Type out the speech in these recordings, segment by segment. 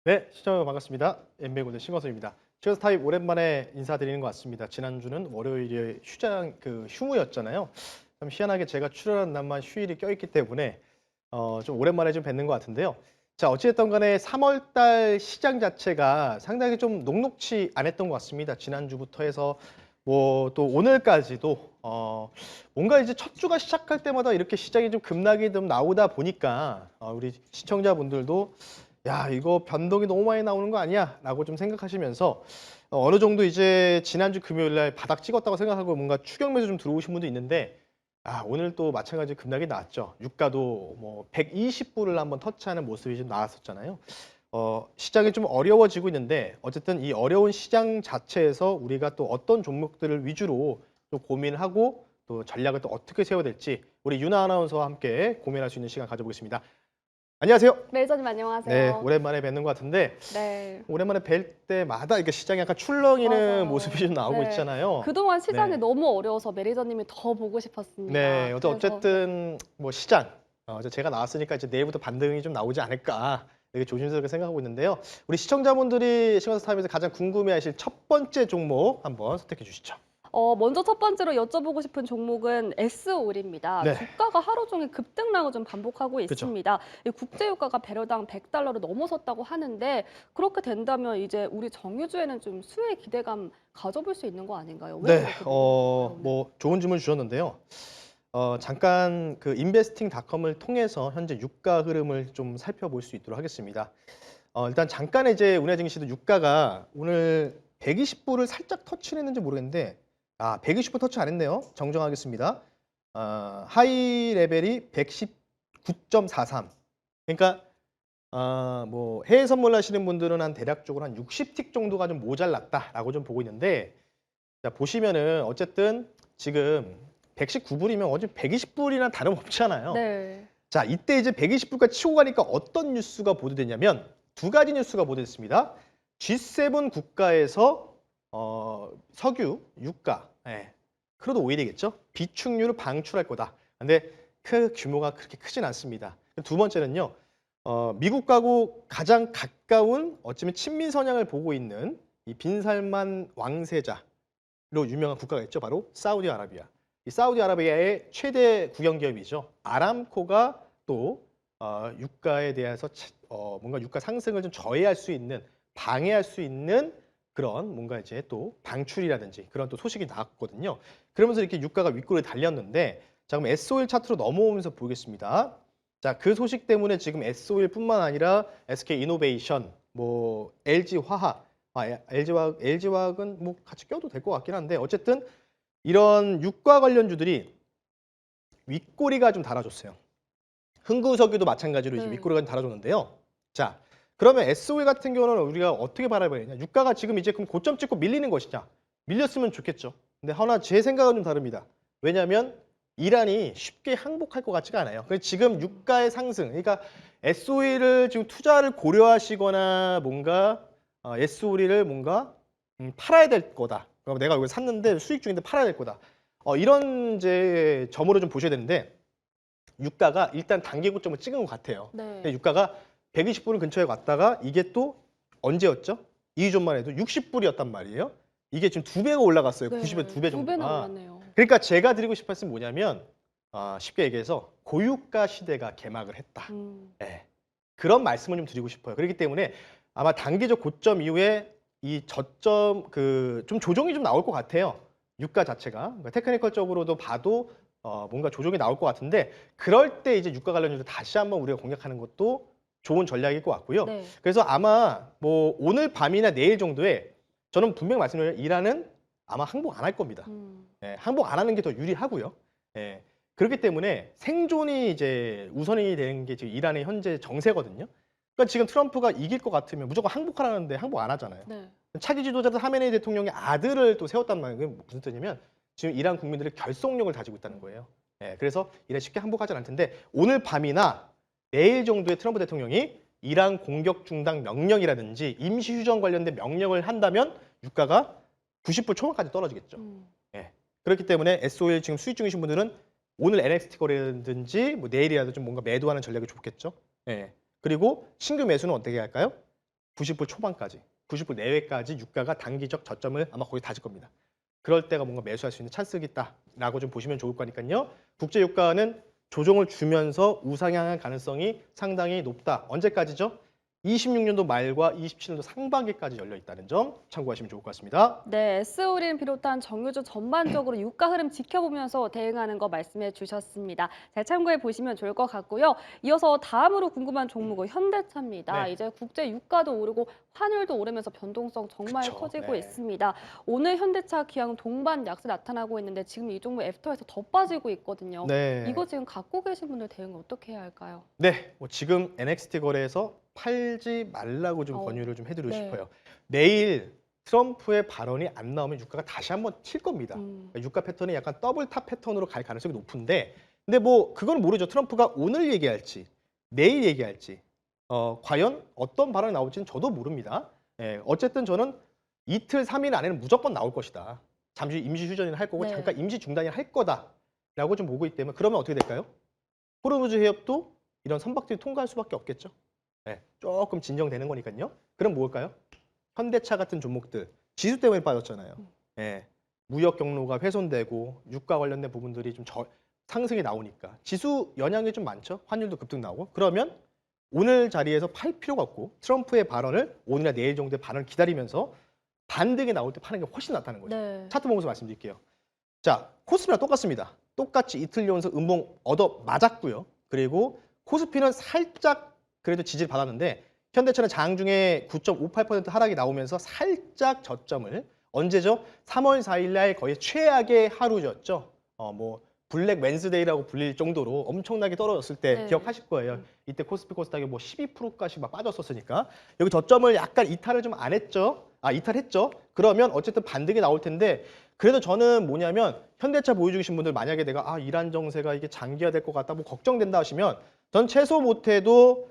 네, 시청자 반갑습니다. 엠베고의 신광섭입니다. 최스 타입 오랜만에 인사드리는 것 같습니다. 지난주는 월요일에 휴무였잖아요. 참 희한하게 제가 출연한 날만 휴일이 껴있기 때문에 좀 오랜만에 좀 뵙는 것 같은데요. 자, 어찌됐든 간에 3월 달 시장 자체가 상당히 좀 녹록치 않았던 것 같습니다. 지난주부터 해서 뭐 또 오늘까지도 뭔가 이제 첫 주가 시작할 때마다 이렇게 시장이 좀 급락이 좀 나오다 보니까 우리 시청자분들도 야, 이거 변동이 너무 많이 나오는 거 아니야? 라고 좀 생각하시면서 어느 정도 이제 지난주 금요일 날 바닥 찍었다고 생각하고 뭔가 추격 매수 좀 들어오신 분도 있는데 오늘 또 마찬가지 급락이 나왔죠. 유가도 뭐 120불을 한번 터치하는 모습이 좀 나왔었잖아요. 시장이 좀 어려워지고 있는데 어쨌든 이 어려운 시장 자체에서 우리가 또 어떤 종목들을 위주로 또 고민하고 또 전략을 또 어떻게 세워야 될지 우리 윤아 아나운서와 함께 고민할 수 있는 시간 가져보겠습니다. 안녕하세요. 매니저님 네, 안녕하세요. 오랜만에 뵙는 것 같은데 네. 오랜만에 뵐 때마다 이렇게 시장이 약간 출렁이는 모습이 맞아요. 좀 나오고 네. 있잖아요. 그동안 시장이 네. 너무 어려워서 매니저님이 더 보고 네. 싶었습니다. 그래서 네. 어쨌든 뭐 시장 이제 제가 나왔으니까 이제 내일부터 반등이 좀 나오지 않을까 되게 조심스럽게 생각하고 있는데요. 우리 시청자분들이 시간스 타임에서 가장 궁금해하실 첫 번째 종목 한번 선택해 주시죠. 먼저 첫 번째로 여쭤보고 싶은 종목은 S올입니다. 네. 주가가 하루 종일 급등락을 좀 반복하고 그죠. 있습니다. 이 국제 유가가 배럴당 100달러를 넘어섰다고 하는데 그렇게 된다면 이제 우리 정유주에는 좀 수혜 기대감 가져볼 수 있는 거 아닌가요? 왜 네. 그렇게 되는 걸까요, 오늘? 뭐 좋은 질문 주셨는데요. 잠깐 그 인베스팅닷컴을 통해서 현재 유가 흐름을 좀 살펴볼 수 있도록 하겠습니다. 일단 잠깐 이제 운하증시도 유가가 오늘 120불을 살짝 터치했는지 모르겠는데 120불 터치 안 했네요. 정정하겠습니다. 하이 레벨이 119.43. 그러니까 뭐 해외 선물하시는 분들은 한 대략적으로 한 60틱 정도가 좀 모자랐다라고 좀 보고 있는데 자 보시면은 어쨌든 지금 119불이면 어제 120불이나 다름없잖아요. 네. 자, 이때 이제 120불까지 치고 가니까 어떤 뉴스가 보도됐냐면 두 가지 뉴스가 보도됐습니다. G7 국가에서 석유, 유가, 크루드 오일이겠죠? 비축유를 방출할 거다. 근데 그 규모가 그렇게 크진 않습니다. 두 번째는요. 미국하고 가장 가까운 어쩌면 친민 선양을 보고 있는 이 빈살만 왕세자로 유명한 국가가 있죠. 바로 사우디아라비아. 이 사우디아라비아의 최대 국영 기업이죠. 아람코가 또 유가에 대해서 뭔가 유가 상승을 좀 저해할 수 있는 방해할 수 있는 그런 뭔가 이제 또 방출이라든지 그런 또 소식이 나왔거든요. 그러면서 이렇게 유가가 윗골을 달렸는데 자 그럼 S-오일 차트로 넘어오면서 보겠습니다. 자, 그 소식 때문에 지금 S-오일뿐만 아니라 SK이노베이션, 뭐 LG화학, LG화학은 뭐 같이 껴도 될 것 같긴 한데 어쨌든 이런 유가 관련주들이 윗꼬리가 좀 달아줬어요. 흥구석유도 마찬가지로 이제 네. 윗꼬리가 좀 달아줬는데요. 자, 그러면 S-오일 같은 경우는 우리가 어떻게 바라봐야 되냐? 유가가 지금 이제 그럼 고점 찍고 밀리는 것이냐? 밀렸으면 좋겠죠. 근데 하나 제 생각은 좀 다릅니다. 왜냐하면 이란이 쉽게 항복할 것 같지가 않아요. 그래서 지금 유가의 상승, 그러니까 S-오일을 지금 투자를 고려하시거나 뭔가 S-오일을 뭔가 팔아야 될 거다. 그럼 내가 이걸 샀는데 수익 중인데 팔아야 될 거다. 이런 이제 점으로 좀 보셔야 되는데 유가가 일단 단기 고점을 찍은 것 같아요. 근데 네. 유가가 120불 근처에 갔다가 이게 또 언제였죠? 2주 전만 해도 60불이었단 말이에요. 이게 지금 두 배가 올라갔어요. 90에 네. 두 배 두 배나 정도가. 올랐네요. 그러니까 제가 드리고 싶은 말씀은 뭐냐면 쉽게 얘기해서 고유가 시대가 개막을 했다. 음. 예. 그런 말씀을 좀 드리고 싶어요. 그렇기 때문에 아마 단기적 고점 이후에 이 저점 좀 조정이 좀 나올 것 같아요. 유가 자체가. 그러니까 테크니컬적으로도 봐도 뭔가 조정이 나올 것 같은데 그럴 때 이제 유가 관련주를 다시 한번 우리가 공략하는 것도 좋은 전략일 것 같고요. 네. 그래서 아마 뭐 오늘 밤이나 내일 정도에 저는 분명히 말씀드려요. 이란은 아마 항복 안 할 겁니다. 음. 항복 안 하는 게 더 유리하고요. 예. 그렇기 때문에 생존이 이제 우선이 되는 게 지금 이란의 현재 정세거든요. 그러니까 지금 트럼프가 이길 것 같으면 무조건 항복하라는데 항복 안 하잖아요. 네. 차기 지도자들 하메네이 대통령의 아들을 또 세웠단 말이에요. 그게 무슨 뜻이냐면 지금 이란 국민들의 결속력을 가지고 있다는 거예요. 그래서 이란 쉽게 항복하지 않을 텐데 오늘 밤이나 내일 정도에 트럼프 대통령이 이란 공격 중단 명령이라든지 임시 휴전 관련된 명령을 한다면 유가가 90불 초반까지 떨어지겠죠. 음. 예. 그렇기 때문에 S-오일 지금 수익 중이신 분들은 오늘 NXT 거래라든지 뭐 내일이라도 좀 뭔가 매도하는 전략이 좋겠죠. 예. 그리고 신규 매수는 어떻게 할까요? 90불 초반까지, 90불 내외까지 유가가 단기적 저점을 아마 거의 다질 겁니다. 그럴 때가 뭔가 매수할 수 있는 찬스가 있다라고 좀 보시면 좋을 거니까요. 국제 유가는 조정을 주면서 우상향할 가능성이 상당히 높다. 언제까지죠? 26년도 말과 27년도 상반기까지 열려 있다는 점 참고하시면 좋을 것 같습니다. 네, S오리를 비롯한 정유주 전반적으로 유가 흐름 지켜보면서 대응하는 거 말씀해 주셨습니다. 잘 참고해 보시면 좋을 것 같고요. 이어서 다음으로 궁금한 종목은 현대차입니다. 네. 이제 국제 유가도 오르고 환율도 오르면서 변동성 정말 그쵸, 커지고 네. 있습니다. 오늘 현대차 기아는 동반 약세 나타나고 있는데 지금 이 종목 애프터에서 더 빠지고 있거든요. 네. 이거 지금 갖고 계신 분들 대응 어떻게 해야 할까요? 네, 뭐 지금 NXT 거래에서 팔지 말라고 좀 어, 권유를 좀 해드리고 네. 싶어요. 내일 트럼프의 발언이 안 나오면 유가가 다시 한번 튈 겁니다. 그러니까 유가 패턴이 약간 더블 탑 패턴으로 갈 가능성이 높은데, 근데 뭐 그건 모르죠. 트럼프가 오늘 얘기할지 내일 얘기할지 과연 어떤 발언이 나올지는 저도 모릅니다. 예, 어쨌든 저는 이틀, 3일 안에는 무조건 나올 것이다. 잠시 임시 휴전이나 할 거고 네. 잠깐 임시 중단이나 할 거다라고 좀 보고 있기 때문에, 그러면 어떻게 될까요? 호르무즈 해협도 이런 선박들이 통과할 수밖에 없겠죠. 네, 조금 진정되는 거니까요. 그럼 뭘까요? 현대차 같은 종목들 지수 때문에 빠졌잖아요. 예, 무역 경로가 훼손되고 유가 관련된 부분들이 좀 상승이 나오니까 지수 영향이 좀 많죠. 환율도 급등 나오고. 그러면 오늘 자리에서 팔 필요가 없고 트럼프의 발언을 오늘이나 내일 정도의 발언을 기다리면서 반등이 나올 때 파는 게 훨씬 낫다는 거죠. 네. 차트 보면서 말씀드릴게요. 자, 코스피랑 똑같습니다. 똑같이 이틀 연속 음봉 얻어 맞았고요. 그리고 코스피는 살짝 그래도 지지를 받았는데 현대차는 장중에 9.58% 하락이 나오면서 살짝 저점을, 언제죠? 3월 4일 날 거의 최악의 하루였죠. 뭐 블랙 웬스데이라고 불릴 정도로 엄청나게 떨어졌을 때 네. 기억하실 거예요. 이때 코스피 코스닥이 뭐 12%까지 막 빠졌었으니까 여기 저점을 약간 이탈을 좀 안 했죠. 이탈했죠. 그러면 어쨌든 반등이 나올 텐데, 그래도 저는 뭐냐면 현대차 보유 중이신 분들, 만약에 내가 이란 정세가 이게 장기화될 것 같다, 뭐 걱정된다 하시면 전 최소 못해도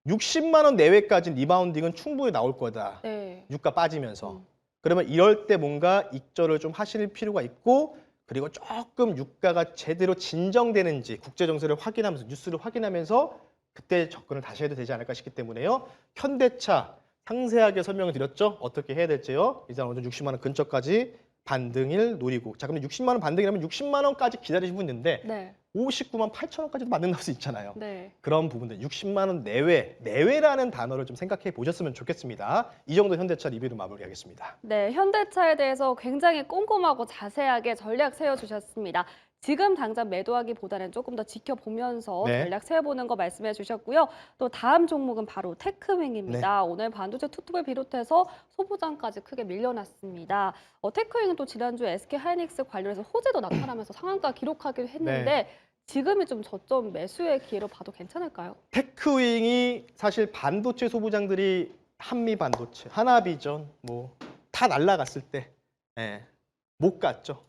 60만 원 내외까지 리바운딩은 충분히 나올 거다. 네. 유가 빠지면서. 그러면 이럴 때 뭔가 익절을 좀 하실 필요가 있고, 그리고 조금 유가가 제대로 진정되는지 국제 정세를 확인하면서, 뉴스를 확인하면서 그때 접근을 다시 해도 되지 않을까 싶기 때문에요. 현대차 상세하게 설명을 드렸죠. 어떻게 해야 될지요. 일단 어느 정도 60만 원 근처까지 반등을 노리고. 자, 그럼 60만 원 반등이라면 60만 원까지 기다리시는 분 있는데 네. 59만 8천 원까지도 반등 나올 수 있잖아요. 네. 그런 부분들 60만 원 내외라는 단어를 좀 생각해 보셨으면 좋겠습니다. 이 정도 현대차 리뷰로 마무리하겠습니다. 네, 현대차에 대해서 굉장히 꼼꼼하고 자세하게 전략 세워주셨습니다. 지금 당장 매도하기보다는 조금 더 지켜보면서 네. 전략 세워보는 거 말씀해 주셨고요. 또 다음 종목은 바로 테크윙입니다. 오늘 반도체 투톱을 비롯해서 소부장까지 크게 밀려났습니다. 테크윙은 또 지난주에 SK 하이닉스 관련해서 호재도 나타나면서 상한가 기록하기도 했는데 지금이 좀 저점 매수의 기회로 봐도 괜찮을까요? 테크윙이 사실 반도체 소부장들이 한미 반도체, 하나비전 뭐 다 날라갔을 때 못 갔죠.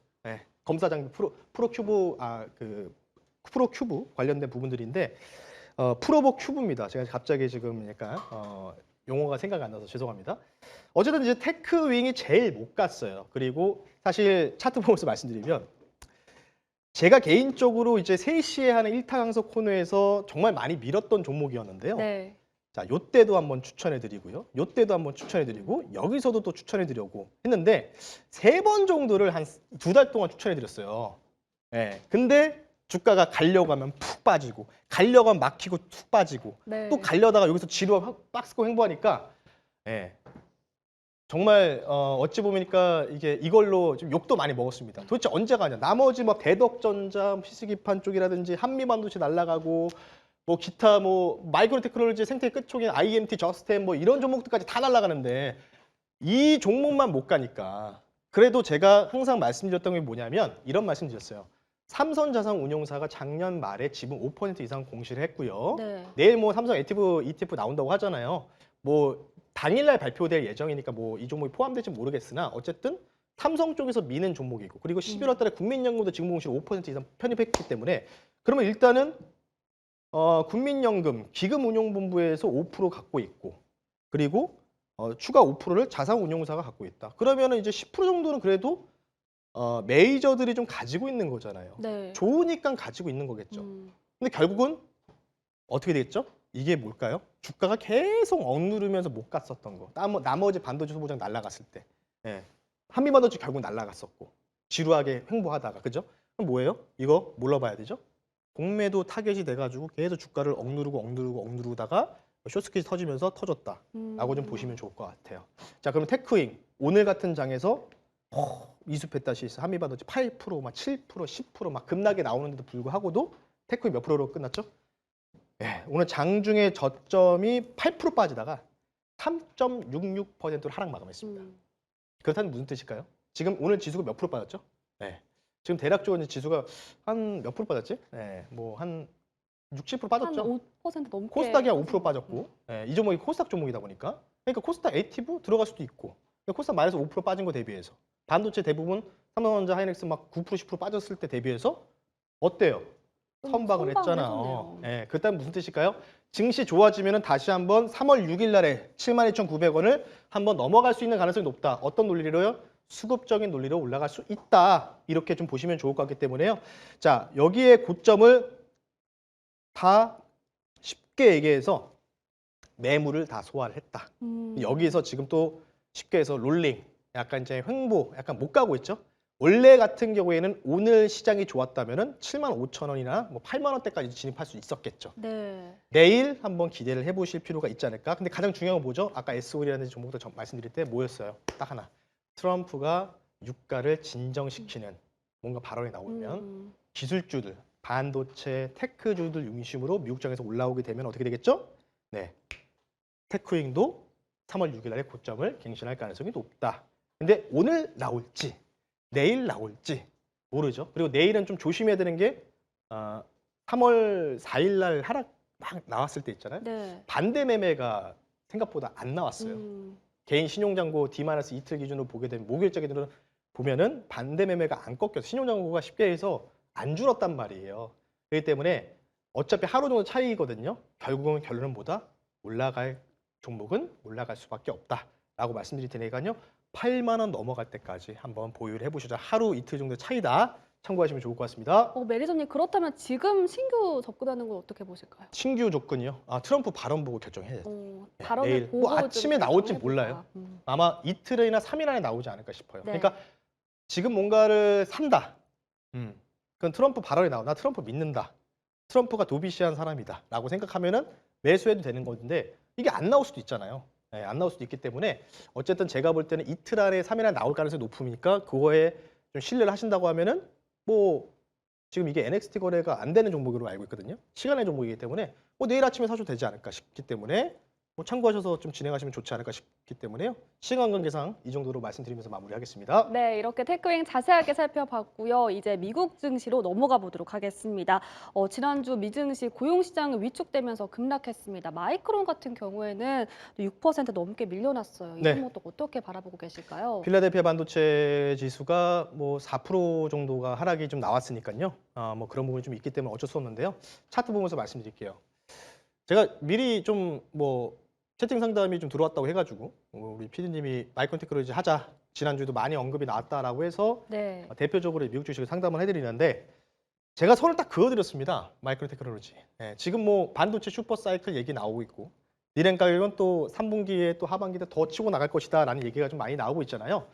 검사 장비 프로큐브 프로큐브 관련된 부분들인데 프로보 큐브입니다. 제가 갑자기 지금 약간 용어가 생각이 안 나서 죄송합니다. 어쨌든 이제 테크윙이 제일 못 갔어요. 그리고 사실 차트 보면서 말씀드리면 제가 개인적으로 이제 3시에 하는 1타 강석 코너에서 정말 많이 밀었던 종목이었는데요. 네. 자, 요때도 한번 추천해드리고요. 요때도 한번 추천해드리고 여기서도 또 추천해드리고 했는데 3번 정도를 한 2달 동안 추천해드렸어요. 근데 주가가 가려고 하면 푹 빠지고, 가려고 하면 막히고 툭 빠지고, 네. 또 가려다가 여기서 지루하고 박스고 횡보하니까 정말 어찌 보니까 이걸로 좀 욕도 많이 먹었습니다. 도대체 언제 가냐? 나머지 뭐 대덕전자, 피스기판 쪽이라든지 한미반도체 날라가고, 뭐 기타 뭐 마이크로 테크놀로지 생태 끝쪽인 IMT, 저스템 뭐 이런 종목들까지 다 날아가는데 이 종목만 못 가니까, 그래도 제가 항상 말씀드렸던 게 뭐냐면 이런 말씀 드렸어요. 삼성자산운용사가 작년 말에 지분 5% 이상 공시를 했고요. 네. 내일 뭐 삼성 액티브 ETF 나온다고 하잖아요. 뭐 당일날 발표될 예정이니까 뭐 이 종목이 포함될지 모르겠으나 어쨌든 삼성 쪽에서 미는 종목이고, 그리고 11월 달에 국민연금도 지분 공시를 5% 이상 편입했기 때문에, 그러면 일단은 국민연금 기금운용본부에서 5% 갖고 있고, 그리고 추가 5%를 자산운용사가 갖고 있다. 그러면은 이제 10% 정도는 그래도 메이저들이 좀 가지고 있는 거잖아요. 네. 좋으니까 가지고 있는 거겠죠. 근데 결국은 어떻게 되겠죠? 이게 뭘까요? 주가가 계속 억누르면서 못 갔었던 거. 나머지 반도체 소보장 날라갔을 때. 예. 한미반도체 결국 날라갔었고. 지루하게 횡보하다가. 그죠? 그럼 뭐예요? 이거 뭘로 봐야 되죠? 공매도 타겟이 돼가지고 계속 주가를 억누르다가 쇼스퀴즈 터지면서 터졌다. 라고 좀 보시면 좋을 것 같아요. 자, 그럼 테크윙. 오늘 같은 장에서 미수했다 시스 한미반도체 8%, 막 7%, 10% 막 급락이 나오는데도 불구하고도 테크윙 몇 프로로 끝났죠? 예, 오늘 장중에 저점이 8% 빠지다가 3.66%로 하락 마감했습니다. 그렇다면 무슨 뜻일까요? 지금 오늘 지수가 몇 프로 빠졌죠? 예. 지금 대략적으로 이제 지수가 한 몇 프로 빠졌지? 예, 뭐 한 6, 7% 빠졌죠? 한 5% 넘게. 코스닥이 한 5% 빠졌고, 예, 이 종목이 코스닥 종목이다 보니까, 그러니까 코스닥 액티브 들어갈 수도 있고, 그러니까 코스닥 마이너스 5% 빠진 거 대비해서 반도체 대부분 삼성전자, 하이닉스 막 9%, 10% 빠졌을 때 대비해서 어때요? 선박을 했잖아요. 예, 그다음 무슨 뜻일까요? 증시 좋아지면 다시 한번 3월 6일 날에 72,900원을 한번 넘어갈 수 있는 가능성이 높다. 어떤 논리로요? 수급적인 논리로 올라갈 수 있다. 이렇게 좀 보시면 좋을 것 같기 때문에요. 자, 여기에 고점을 다 쉽게 얘기해서 매물을 다 소화를 했다. 여기에서 지금 또 쉽게 해서 롤링, 약간 이제 횡보, 약간 못 가고 있죠. 원래 같은 경우에는 오늘 시장이 좋았다면은 75,000원이나 뭐 8만 원대까지 진입할 수 있었겠죠. 네. 내일 한번 기대를 해보실 필요가 있지 않을까. 근데 가장 중요한 건 뭐죠? 아까 SO라는 종목도 말씀드릴 때 뭐였어요? 딱 하나. 트럼프가 유가를 진정시키는 뭔가 발언이 나오면 기술주들, 반도체, 테크주들 중심으로 미국장에서 올라오게 되면 어떻게 되겠죠? 네, 테크윙도 3월 6일 날에 고점을 갱신할 가능성이 높다. 근데 오늘 나올지 내일 나올지 모르죠. 그리고 내일은 좀 조심해야 되는 게 3월 4일 날 하락 막 나왔을 때 있잖아요. 네. 반대 매매가 생각보다 안 나왔어요. 개인 신용잔고 D- 이틀 기준으로 보게 되면 목요일자 기준으로 보면은 반대 매매가 안 꺾여서 신용잔고가 쉽게 해서 안 줄었단 말이에요. 그렇기 때문에 어차피 하루 정도 차이거든요. 결국은 결론은 뭐다? 올라갈 종목은 올라갈 수밖에 없다라고 말씀드릴 테니까요. 8만 원 넘어갈 때까지 한번 보유를 해보시죠. 하루 이틀 정도 차이다. 참고하시면 좋을 것 같습니다. 매니저님 그렇다면 지금 신규 접근하는 건 어떻게 보실까요? 신규 조건이요? 트럼프 발언 보고 결정해야 돼요. 발언을 내일 보고 뭐 좀 아침에 나올지 결정해볼까. 몰라요. 아마 이틀이나 3일 안에 나오지 않을까 싶어요. 네. 그러니까 지금 뭔가를 산다. 그건 트럼프 발언이 나와. 나 트럼프 믿는다. 트럼프가 도비시한 사람이다. 라고 생각하면은 매수해도 되는 건데 이게 안 나올 수도 있잖아요. 네, 안 나올 수도 있기 때문에 어쨌든 제가 볼 때는 이틀 안에 3일 안에 나올 가능성이 높으니까 그거에 좀 신뢰를 하신다고 하면은 뭐 지금 이게 NXT 거래가 안 되는 종목으로 알고 있거든요. 시간의 종목이기 때문에 뭐 내일 아침에 사셔도 되지 않을까 싶기 때문에 뭐 참고하셔서 좀 진행하시면 좋지 않을까 싶기 때문에요. 시간 관계상 이 정도로 말씀드리면서 마무리하겠습니다. 네, 이렇게 테크윙 자세하게 살펴봤고요. 이제 미국 증시로 넘어가 보도록 하겠습니다. 지난주 미 증시 고용 시장이 위축되면서 급락했습니다. 마이크론 같은 경우에는 6% 넘게 밀려났어요. 이 네. 종목도 어떻게 바라보고 계실까요? 필라델피아 반도체 지수가 뭐 4% 정도가 하락이 좀 나왔으니까요. 뭐 그런 부분이 좀 있기 때문에 어쩔 수 없는데요. 차트 보면서 말씀드릴게요. 제가 미리 좀 뭐 채팅 상담이 좀 들어왔다고 해가지고 우리 PD님이 마이크론 테크놀로지 하자. 지난주에도 많이 언급이 나왔다라고 해서 네. 대표적으로 미국 주식을 상담을 해드리는데 제가 선을 딱 그어드렸습니다. 마이크론 테크놀로지. 네, 지금 뭐 반도체 슈퍼 사이클 얘기 나오고 있고 니렌 가격은 또 3분기에 또 하반기에 더 치고 나갈 것이다라는 얘기가 좀 많이 나오고 있잖아요.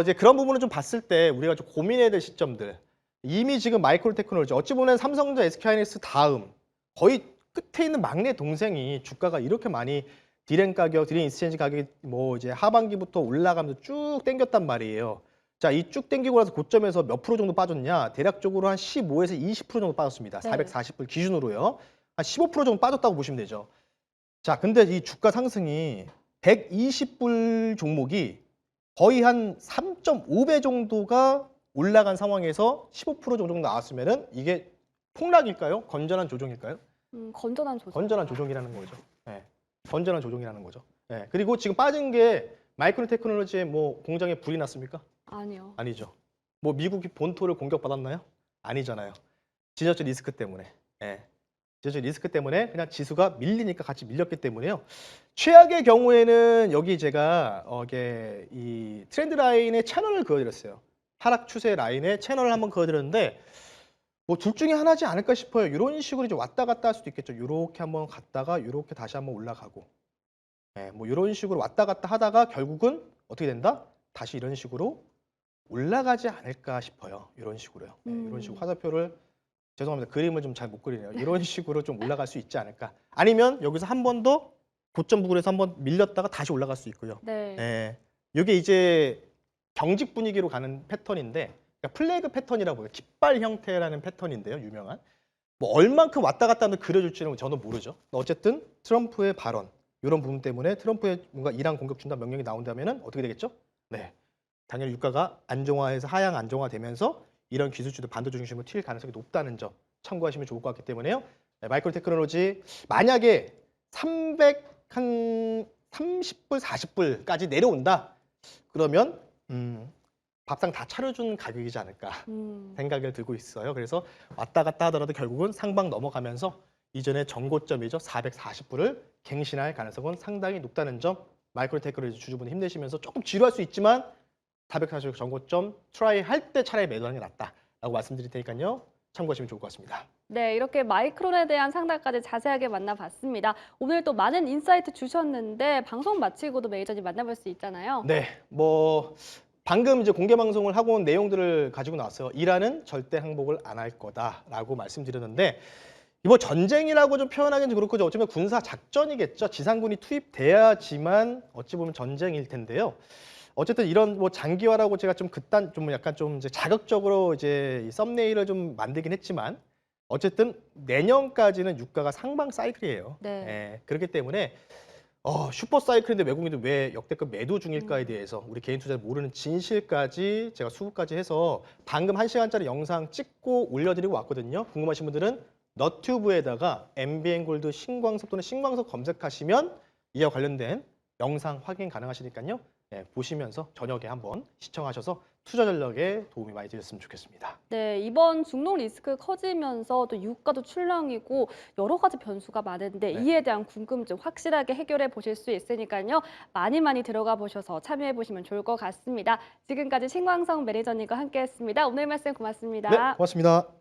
이제 그런 부분을 좀 봤을 때 우리가 좀 고민해야 될 시점들. 이미 지금 마이크론 테크놀로지 어찌 보면 삼성전자, SK하이닉스 다음 거의 끝에 있는 막내 동생이 주가가 이렇게 많이 디램 가격, 디램 인스체인지 가격이 뭐 이제 하반기부터 올라가면서 쭉 땡겼단 말이에요. 자, 이 쭉 땡기고 나서 고점에서 몇 프로 정도 빠졌냐? 대략적으로 한 15에서 20% 정도 빠졌습니다. 네. 440불 기준으로요. 한 15% 정도 빠졌다고 보시면 되죠. 자, 근데 이 주가 상승이 120불 종목이 거의 한 3.5배 정도가 올라간 상황에서 15% 정도 나왔으면은 이게 폭락일까요? 건전한 조정일까요? 건전한 조정. 건전한 조정이라는 거죠. 네. 건전한 조정이라는 거죠. 네. 그리고 지금 빠진 게 마이크론 테크놀로지에 뭐 공장에 불이 났습니까? 아니요. 아니죠. 뭐 미국이 본토를 공격받았나요? 아니잖아요. 지정적 리스크 때문에. 네. 지정적 리스크 때문에 그냥 지수가 밀리니까 같이 밀렸기 때문에요. 최악의 경우에는 여기 제가 이게 이 트렌드 라인의 채널을 그어드렸어요. 하락 추세 라인의 채널을 한번 그어드렸는데 뭐 둘 중에 하나지 않을까 싶어요. 이런 식으로 이제 왔다 갔다 할 수도 있겠죠. 요렇게 한번 갔다가 요렇게 다시 한번 올라가고. 예, 뭐 이런 식으로 왔다 갔다 하다가 결국은 어떻게 된다? 다시 이런 식으로 올라가지 않을까 싶어요. 이런 식으로요. 예, 이런 식으로 화살표를 죄송합니다. 그림을 좀 잘 못 그리네요. 이런 식으로 좀 올라갈 수 있지 않을까. 아니면 여기서 한 번 더 고점 부근에서 한번 밀렸다가 다시 올라갈 수 있고요. 네. 예. 이게 이제 경직 분위기로 가는 패턴인데 그러니까 플래그 패턴이라고 해요. 깃발 형태라는 패턴인데요. 유명한. 뭐 얼만큼 왔다 갔다 하면 그려줄지는 저는 모르죠. 어쨌든 트럼프의 발언 이런 부분 때문에 트럼프의 뭔가 이란 공격 준다 명령이 나온다면은 어떻게 되겠죠? 네. 당연히 유가가 안정화해서 하향 안정화되면서 이런 기술주도 반도체 중심으로 튈 가능성이 높다는 점 참고하시면 좋을 것 같기 때문에요. 네, 마이크로 테크놀로지 만약에 30불, 40불까지 내려온다. 그러면 밥상 다 차려준 가격이지 않을까 생각을 들고 있어요. 그래서 왔다 갔다 하더라도 결국은 상방 넘어가면서 이전의 전고점이죠. 440불을 갱신할 가능성은 상당히 높다는 점 마이크로 테크놀로지 주주분 힘내시면서 조금 지루할 수 있지만 440 전고점 트라이 할 때 차라리 매도하는 게 낫다라고 말씀드릴 테니까요. 참고하시면 좋을 것 같습니다. 네, 이렇게 마이크론에 대한 상담까지 자세하게 만나봤습니다. 오늘 또 많은 인사이트 주셨는데 방송 마치고도 매니저님 만나볼 수 있잖아요. 네, 뭐 방금 이제 공개 방송을 하고 온 내용들을 가지고 나왔어요. 이란은 절대 항복을 안 할 거다라고 말씀드렸는데 이거 전쟁이라고 좀 표현하기는 좀 그렇고 어쩌면 군사 작전이겠죠. 지상군이 투입돼야지만 어찌 보면 전쟁일 텐데요. 어쨌든 이런 뭐 장기화라고 제가 좀 그딴 좀 약간 좀 이제 자극적으로 이제 이 썸네일을 좀 만들긴 했지만 어쨌든 내년까지는 유가가 상방 사이클이에요. 네. 예, 그렇기 때문에 슈퍼 사이클인데 외국인들 왜 역대급 매도 중일까에 대해서 우리 개인 투자를 모르는 진실까지 제가 수급까지 해서 방금 1시간짜리 영상 찍고 올려드리고 왔거든요. 궁금하신 분들은 너튜브에다가 MBN 골드 신광석 또는 신광석 검색하시면 이와 관련된 영상 확인 가능하시니까요. 네, 보시면서 저녁에 한번 시청하셔서 투자 전략에 도움이 많이 되셨으면 좋겠습니다. 네, 이번 중동 리스크 커지면서 또 유가도 출렁이고 여러 가지 변수가 많은데 네. 이에 대한 궁금증 확실하게 해결해 보실 수 있으니까요. 많이 들어가 보셔서 참여해 보시면 좋을 것 같습니다. 지금까지 신광성 매니저님과 함께했습니다. 오늘 말씀 고맙습니다. 네, 고맙습니다.